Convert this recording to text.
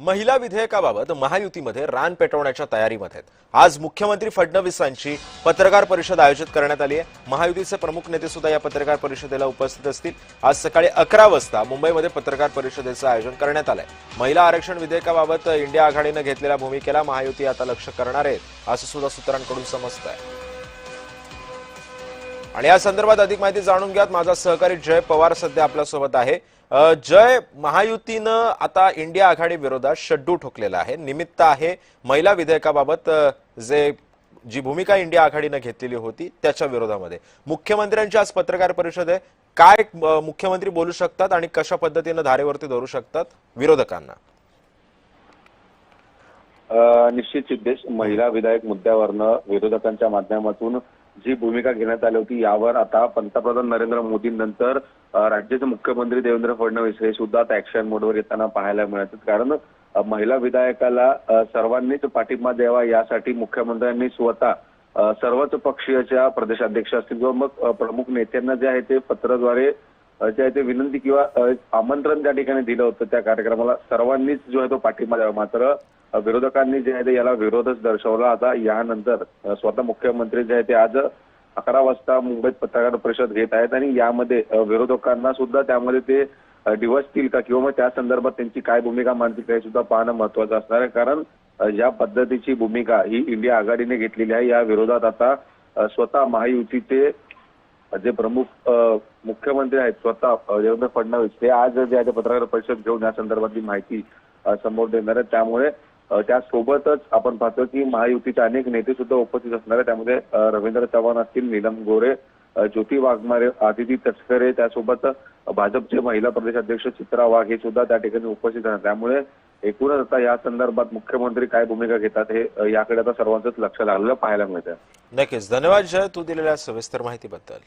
महिला विधेयकाबाबत महायुतीमध्ये रान पेटवण्याच्या तयारीमध्ये आहेत। आज मुख्यमंत्री फडणवीसांची पत्रकार परिषद आयोजित करण्यात आली आहे। महायुतीचे प्रमुख नेते सुद्धा या पत्रकार परिषदेला उपस्थित असतील। आज सकाळी 11 वाजता मुंबईमध्ये पत्रकार परिषदेचं आयोजन करण्यात आलंय। महिला आरक्षण विधेयकाबाबत इंडिया आघाडीने घेतलेल्या भूमिकेला महायुती आता लक्ष करणार आहे, असं सुद्धा सूत्रांकडून समजतंय। आणि या संदर्भात अधिक माहिती जाणून घ्यात माझा सहकारी जय पवार सध्या आपल्या सोबत आहे। जय, महायुतीनं आता इंडिया आघाडी विरोधात शड्डू ठोकलेला आहे। निमित्त आहे महिला विधेयकाबाबत जी भूमिका इंडिया आघाडीने घेतलेली होती त्याच्या विरोधामध्ये मुख्यमंत्र्यांची आज पत्रकार परिषद आहे। काय मुख्यमंत्री बोलू शकतात आणि कशा पद्धतीने धारेवरती धरू शकतात विरोधकांना? निश्चित सिद्धेश, महिला विधायक मुद्द्यावरनं विरोधकांच्या माध्यमातून जी भूमिका घेण्यात आली होती यावर आता पंतप्रधान नरेंद्र मोदींनंतर राज्याचे मुख्यमंत्री देवेंद्र फडणवीस हे सुद्धा ऍक्शन मोडवर येताना पाहायला मिळतात। कारण महिला विधायकाला सर्वांनीच पाठिंबा द्यावा यासाठी मुख्यमंत्र्यांनी स्वतः सर्वच पक्षीयच्या प्रदेशाध्यक्ष असतील किंवा मग प्रमुख नेत्यांना जे आहे ते पत्राद्वारे जे आहे ते विनंती किंवा आमंत्रण त्या ठिकाणी दिलं होतं। त्या कार्यक्रमाला सर्वांनीच जो आहे तो पाठिंबा द्यावा, मात्र विरोधकांनी जे आहे ते याला विरोधच दर्शवला। आता यानंतर स्वतः मुख्यमंत्री जे आहे ते आज 11 वाजता मुंबईत पत्रकार परिषद घेत आहेत आणि यामध्ये विरोधकांना सुद्धा त्यामध्ये ते डिवचतील का किंवा मग त्या संदर्भात त्यांची काय भूमिका मांडतील हे सुद्धा पाहणं महत्वाचं असणार आहे। कारण ज्या पद्धतीची भूमिका ही इंडिया आघाडीने घेतलेली आहे या विरोधात आता स्वतः महायुतीचे जे प्रमुख मुख्यमंत्री आहेत स्वतः देवेंद्र फडणवीस हे आज जे आहे पत्रकार परिषद घेऊन या संदर्भातली माहिती समोर देणार आहेत। त्यामुळे त्यासोबतच आपण पाहतो की महायुतीचे अनेक नेते सुद्धा उपस्थित असणार आहेत। त्यामध्ये रवींद्र चव्हाण असतील, नीलम गोरे, ज्योती वाघमारे, आदिती तटकरे, त्यासोबत भाजपचे महिला प्रदेशाध्यक्ष चित्रा वाघ हे सुद्धा त्या ठिकाणी उपस्थित आहेत। त्यामुळे एकूणच आता या संदर्भात मुख्यमंत्री काय भूमिका घेतात हे याकडे आता सर्वांचंच लक्ष लागलं पाहायला मिळतं। नक्कीच, धन्यवाद जय, तू दिलेल्या सविस्तर माहितीबद्दल।